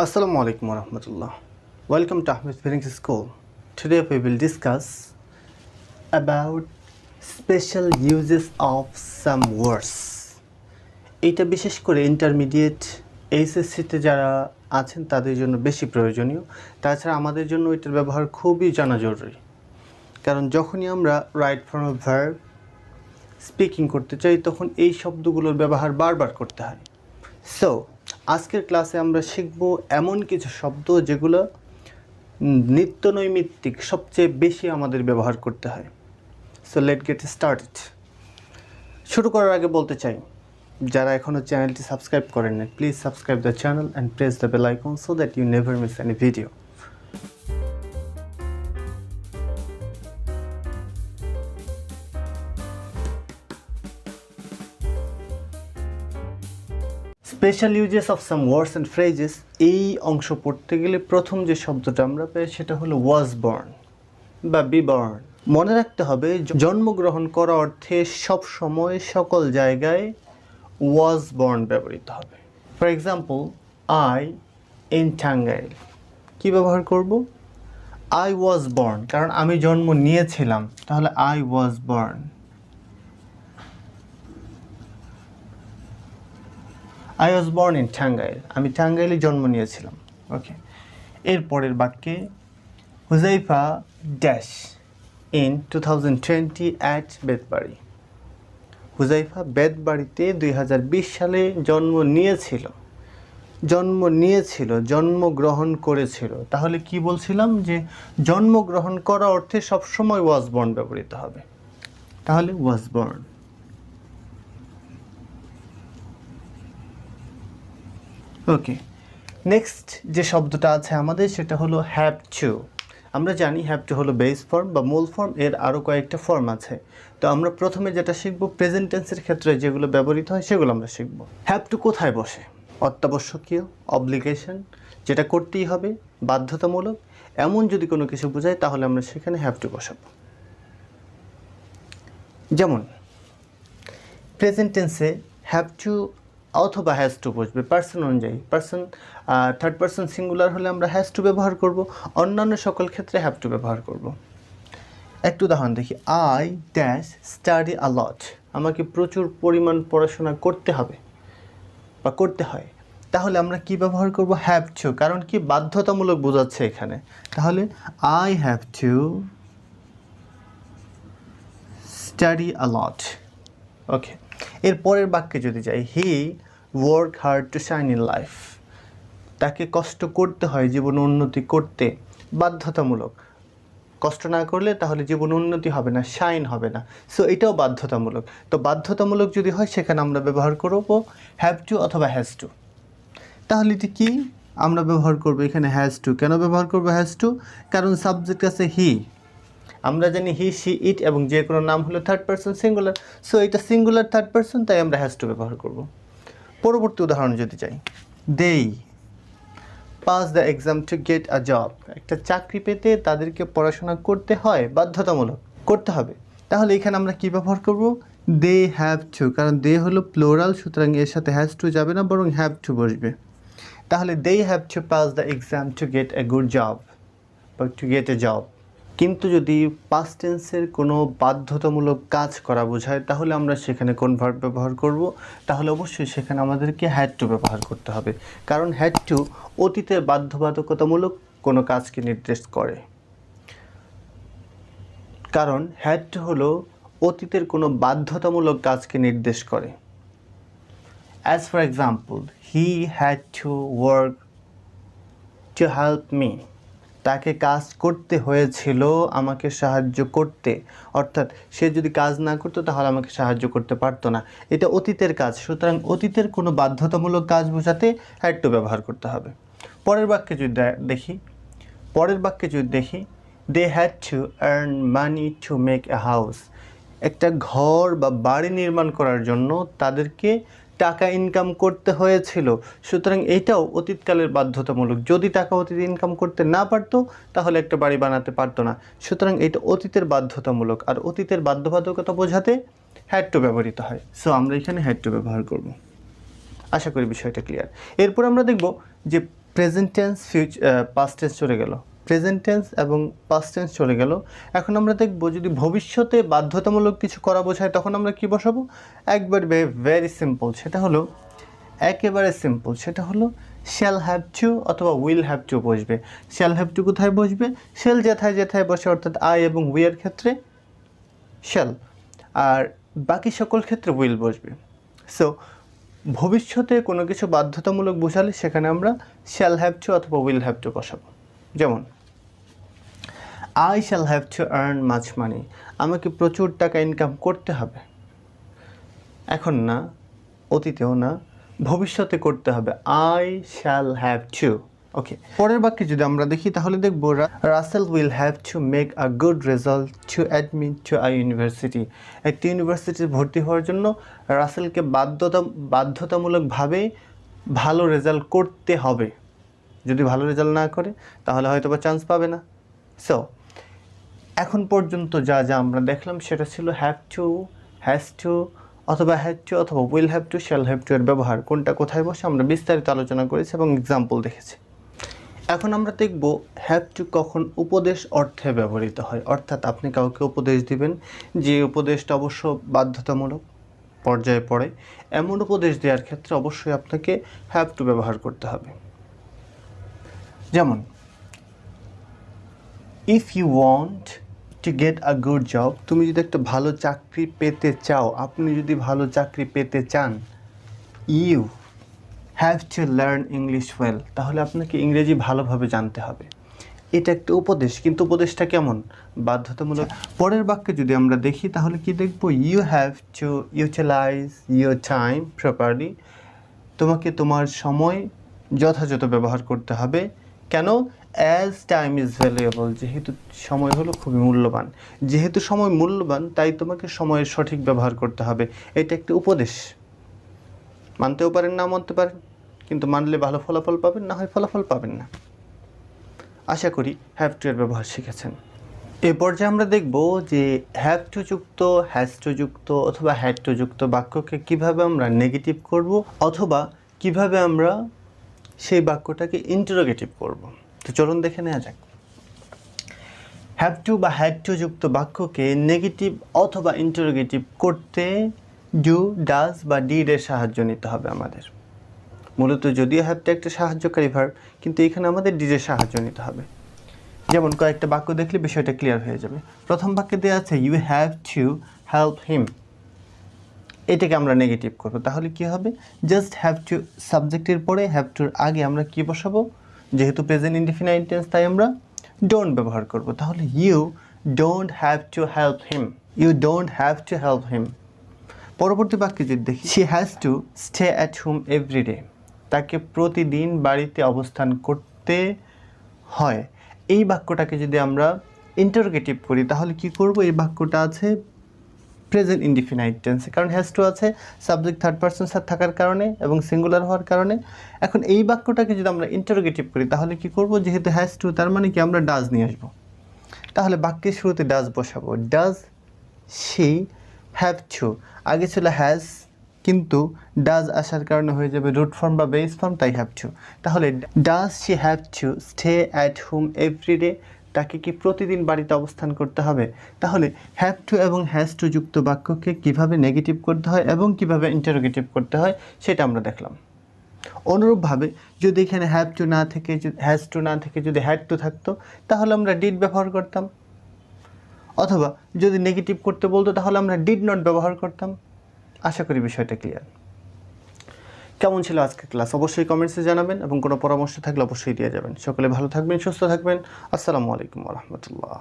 Assalamu alaikum warahmatullah. Welcome to AHMAD'S PHOENIX School. Today we will discuss about special uses of some words. এটা বিশেষ করে intermediate এইচএসসিতে যারা আছেন তাদের জন্য বেশি প্রয়োজনীয়। তাছাড়া আমাদের জন্য এটার ব্যবহার খুবই জানা জরুরি, কারণ যখনই আমরা right form of verb speaking করতে চাই তখন এই শব্দগুলোর ব্যবহার বারবার করতে হয়। সো আজকের ক্লাসে আমরা শিখব এমন কিছু শব্দ যেগুলো নিত্যনৈমিত্তিক সবচেয়ে বেশি আমাদের ব্যবহার করতে হয়। So late get started. শুরু করার আগে বলতে চাই, যারা এখনও চ্যানেলটি সাবস্ক্রাইব করেন না, please subscribe the channel and press the bell icon so that you never miss any video. Special uses of some words and phrases, এই অংশ পড়তে গেলে প্রথম যে শব্দটা আমরা পাই সেটা হলো ওয়াজ বর্ন বা বি বর্ন। মনে রাখতে হবে জন্মগ্রহণ করা অর্থে সব সময় সকল জায়গায় ওয়াজ বর্ন ব্যবহৃত হবে। For example, I in Tangail, কী ব্যবহার করব? আই ওয়াজ বর্ন, কারণ আমি জন্ম নিয়েছিলাম, তাহলে I was born. I was born in Tangail, আমি টাঙ্গাইলে জন্ম নিয়েছিলাম। ওকে, এরপরের বাক্যে Huzaifa dash in 2020 at Betbari. Huzaifa বেতবাড়িতে 2020 সালে জন্মগ্রহণ করেছিল। তাহলে কি বলছিলাম যে জন্মগ্রহণ করা অর্থে সবসময় ওয়াজ বর্ন ব্যবহৃত হবে, তাহলে ওয়াজ বর্ন। ওকে, নেক্সট যে শব্দটা আছে আমাদের সেটা হলো হ্যাভ টু। আমরা জানি হ্যাভ টু হলো বেস ফর্ম বা মূল ফর্ম, এর আরও কয়েকটা ফর্ম আছে। তো আমরা প্রথমে যেটা শিখব, প্রেজেন্ট টেন্সের ক্ষেত্রে যেগুলো ব্যবহৃত হয় সেগুলো আমরা শিখব। হ্যাভ টু কোথায় বসে? অত্যাবশ্যকীয়, অব্লিগেশন, যেটা করতেই হবে, বাধ্যতামূলক, এমন যদি কোনো কিছু বোঝায় তাহলে আমরা সেখানে হ্যাভ টু বসাবো। যেমন প্রেজেন্ট টেন্সে হ্যাভ টু অথবা হ্যাজ টু বসবে পার্সন অনুযায়ী। পার্সন থার্ড পার্সন সিঙ্গুলার হলে আমরা হ্যাজ টু ব্যবহার করব, অন্যান্য সকল ক্ষেত্রে হ্যাভ টু ব্যবহার করব। একটু উদাহরণ দেখি, আই ড্যাশ স্টাডি আ লট, আমাকে প্রচুর পরিমাণ পড়াশোনা করতে হবে বা করতে হয়, তাহলে আমরা কি ব্যবহার করব? হ্যাভ টু, কারণ কি বাধ্যতামূলক বোঝাচ্ছে এখানে। তাহলে I have to study a lot. Okay, এর পরের বাক্যে যদি যাই, he work hard to shine in life, তাকে কষ্ট করতে হয় জীবনে উন্নতি করতে, বাধ্যতামূলক। কষ্ট না করলে তাহলে জীবনে উন্নতি হবে না, শাইন হবে না। সো এটাও বাধ্যতামূলক। তো বাধ্যতামূলক যদি হয় সেখানে আমরা ব্যবহার করব হ্যাভ টু অথবা হ্যাজ টু। তাহলে এটি কি আমরা ব্যবহার করব এখানে হ্যাজ টু। কেন ব্যবহার করব হ্যাজ টু? কারণ সাবজেক্ট আছে হি, আমরা জানি হি, শি, ইট এবং যে কোনো নাম হলো থার্ড পার্সন সিঙ্গুলার। সো এটা সিঙ্গুলার থার্ড পার্সন, তাই আমরা হ্যাজ টু ব্যবহার করব। পরবর্তী উদাহরণ যদি যাই, দেই pass the exam to get a job, একটা চাকরি পেতে তাদেরকে পড়াশোনা করতে হয়, বাধ্যতামূলক করতে হবে। তাহলে এখানে আমরা কি ব্যবহার করব? দে হ্যাভ টু, কারণ দে হলো প্লোরাল, সুতরাং এর সাথে হ্যাজ টু যাবে না, বরং হ্যাভ টু বসবে। তাহলে they have to pass the exam to get a good job বা টু গেট এ জব। কিন্তু যদি পাস্ট টেন্সের কোনো বাধ্যতামূলক কাজ করা বোঝায় তাহলে আমরা সেখানে কোন ভার্ব ব্যবহার করব? তাহলে অবশ্যই সেখানে আমাদেরকে হ্যাড টু ব্যবহার করতে হবে, কারণ হ্যাড টু অতীতের বাধ্যবাধকতামূলক কোনো কাজকে নির্দেশ করে। কারণ হ্যাড টু হলো অতীতের কোনো বাধ্যতামূলক কাজকে নির্দেশ করে। As for example, he had to work to help me, তাকে কাজ করতে হয়েছিল আমাকে সাহায্য করতে, অর্থাৎ সে যদি কাজ না করতো তাহলে আমাকে সাহায্য করতে পারতো না। এটা অতীতের কাজ, সুতরাং অতীতের কোনো বাধ্যতামূলক কাজ বোঝাতে হ্যাড টু ব্যবহার করতে হবে। পরের বাক্যে যদি দেখি, they had to earn money to make a house, একটা ঘর বা বাড়ি নির্মাণ করার জন্য তাদেরকে টাকা ইনকাম করতে হয়েছিল। সুতরাং এইটাও অতীতকালের বাধ্যতামূলক। যদি টাকা অতীতে ইনকাম করতে না পারতো তাহলে একটা বাড়ি বানাতে পারতো না। সুতরাং এটা অতীতের বাধ্যতামূলক, আর অতীতের বাধ্যবাধকতা বোঝাতে হ্যাড টু ব্যবহৃত হয়। সো আমরা এখানে হ্যাড টু ব্যবহার করব। আশা করি বিষয়টা ক্লিয়ার। এরপর আমরা দেখব যে প্রেজেন্ট টেন্স পাস্ট টেন্স চলে গেল, প্রেজেন্ট টেন্স এবং পাস্ট টেন্স চলে গেল। এখন আমরা দেখব যদি ভবিষ্যতে বাধ্যতামূলক কিছু করা বোঝায় তখন আমরা কি বসাবো? একবার ভেরি সিম্পল, সেটা হলো একেবারে সিম্পল, সেটা হলো শ্যাল হ্যাভ টু অথবা উইল হ্যাভ টু বসবে। শ্যাল হ্যাভ টু কোথায় বসবে? শ্যাল যেথায় যেথায় বসে, অর্থাৎ আই এবং উই এর ক্ষেত্রে শ্যাল, আর বাকি সকল ক্ষেত্রে উইল বসবে। সো ভবিষ্যতে কোনো কিছু বাধ্যতামূলক বোঝালে সেখানে আমরা শ্যাল হ্যাভ টু অথবা উইল হ্যাভ টু বসাবো। যেমন I shall have to earn much money, আমাকে প্রচুর টাকা ইনকাম করতে হবে। এখন না, অতীতেও না, ভবিষ্যতে করতে হবে। I shall have to. Okay, পরের বাক্যে যদি আমরা দেখি তাহলে দেখব Russell will have to make a good result to admit to a university. একটি ইউনিভার্সিটিতে ভর্তি হওয়ার জন্য রাসেলকে বাধ্যতামূলকভাবে ভালো রেজাল্ট করতে হবে। যদি ভালো রেজাল্ট না করে তাহলে হয়তো বা চান্স পাবে না। সো এখন পর্যন্ত যা যা আমরা দেখলাম সেটা ছিল হ্যাভ টু, হ্যাজ টু অথবা হ্যাড টু অথবা will have two, shall have two এর ব্যবহার কোনটা কোথায় বসে আমরা বিস্তারিত আলোচনা করেছি এবং এক্সাম্পল দেখেছি। এখন আমরা দেখব হ্যাভ টু কখন উপদেশ অর্থে ব্যবহৃত হয়, অর্থাৎ আপনি কাউকে উপদেশ দিবেন, যে উপদেশটা অবশ্য বাধ্যতামূলক পর্যায়ে পড়ে, এমন উপদেশ দেওয়ার ক্ষেত্রে অবশ্যই আপনাকে হ্যাভ টু ব্যবহার করতে হবে। যেমন if you want to get a good job, তুমি যদি একটা ভালো চাকরি পেতে চাও, আপনি যদি ভালো চাকরি পেতে চান, you have to learn English well, তাহলে আপনাকে ইংরেজি ভালোভাবে জানতে হবে। এটা একটা উপদেশ, কিন্তু উপদেশটা কেমন? বাধ্যতামূলক। পরের বাক্যে যদি আমরা দেখি তাহলে কি দেখব? You have to utilize your time properly, তোমাকে তোমার সময় যথাযথ ব্যবহার করতে হবে। কেন? অ্যাজ টাইম ইজ ভ্যালুয়েবল, যেহেতু সময় হলো খুবই মূল্যবান, যেহেতু সময় মূল্যবান তাই তোমাকে সময়ের সঠিক ব্যবহার করতে হবে। এটা একটা উপদেশ, মানতেও পারেন না মানতে পারেন, কিন্তু মানলে ভালো ফলাফল পাবেন, না হয় ফলাফল পাবেন না। আশা করি হ্যাভ টু এর ব্যবহার শিখেছেন। এ পর্যায়ে আমরা দেখব যে হ্যাভ টু যুক্ত, হ্যাজ টু যুক্ত অথবা হ্যাড টু যুক্ত বাক্যকে কিভাবে আমরা নেগেটিভ করব অথবা কিভাবে আমরা সেই বাক্যটাকে ইন্টারোগেটিভ করব। তো চলুন দেখে নেওয়া যাক। হ্যাভ টু বা হ্যাড টু যুক্ত বাক্যকে নেগেটিভ অথবা ইন্টারোগেটিভ করতে ডু, ডাজ বা ডিড এর সাহায্য নিতে হবে আমাদের। মূলত যদিও হ্যাভ টু একটা সাহায্যকারী ভার্ব, কিন্তু এখানে আমাদের ডিডের সাহায্য নিতে হবে। যেমন কয়েকটা বাক্য দেখলে বিষয়টা ক্লিয়ার হয়ে যাবে। প্রথম বাক্যে দেওয়া আছে you have to help him, এটাকে আমরা নেগেটিভ করব। তাহলে কি হবে? জাস্ট হ্যাভ টু সাবজেক্টের পরে হ্যাভ টুর আগে আমরা কি বসাবো? যেহেতু প্রেজেন্ট ইনডিফিনাইট টেন্স তাই আমরা ডোন্ট ব্যবহার করব। তাহলে you don't have to help him, you don't have to help him. পরবর্তী বাক্যে যদি দেখি she has to stay at home everyday, তাকে প্রতিদিন বাড়িতে অবস্থান করতে হয়। এই বাক্যটাকে যদি আমরা ইন্টারোগেটিভ করি তাহলে কি করব? এই বাক্যটা আছে প্রেজেন্ট ইনডিফিনাইট টেন্সে, কারণ হ্যাজ টু আছে সাবজেক্ট থার্ড পারসন থাকার কারণে এবং সিঙ্গুলার হওয়ার কারণে। এখন এই বাক্যটাকে যদি আমরা ইন্টারোগেটিভ করি তাহলে কি করব? যেহেতু হ্যাজ টু তার মানে কি আমরা ডাজ নিয়ে আসবো, তাহলে বাক্যের শুরুতে ডাজ বসাবো। ডাজ শি হ্যাভ টু, আগে ছিল হ্যাজ কিন্তু ডাজ আসার কারণে হয়ে যাবে রুট ফর্ম বা বেস ফর্ম, তাই হ্যাভ টু। তাহলে does she have to stay at home everyday, তাকে কি প্রতিদিন বাড়িতে অবস্থান করতে হবে? তাহলে হ্যাভ টু এবং হ্যাজ টু যুক্ত বাক্যকে কিভাবে নেগেটিভ করতে হয় এবং কিভাবে ইন্টারোগেটিভ করতে হয় সেটা আমরা দেখলাম। অনুরূপভাবে যদি এখানে হ্যাভ টু না থেকে, হ্যাজ টু না থেকে যদি হ্যাড টু থাকতো তাহলে আমরা ডিড ব্যবহার করতাম, অথবা যদি নেগেটিভ করতে বলতো তাহলে আমরা ডিড নট ব্যবহার করতাম। আশা করি বিষয়টা ক্লিয়ার। কেমন ছিল আজকের ক্লাস অবশ্যই কমেন্টসে জানাবেন এবং কোনো পরামর্শ থাকলে অবশ্যই দিয়ে যাবেন। সকলে ভালো থাকবেন, সুস্থ থাকবেন। আসসালামু আলাইকুম ওয়া রাহমাতুল্লাহ।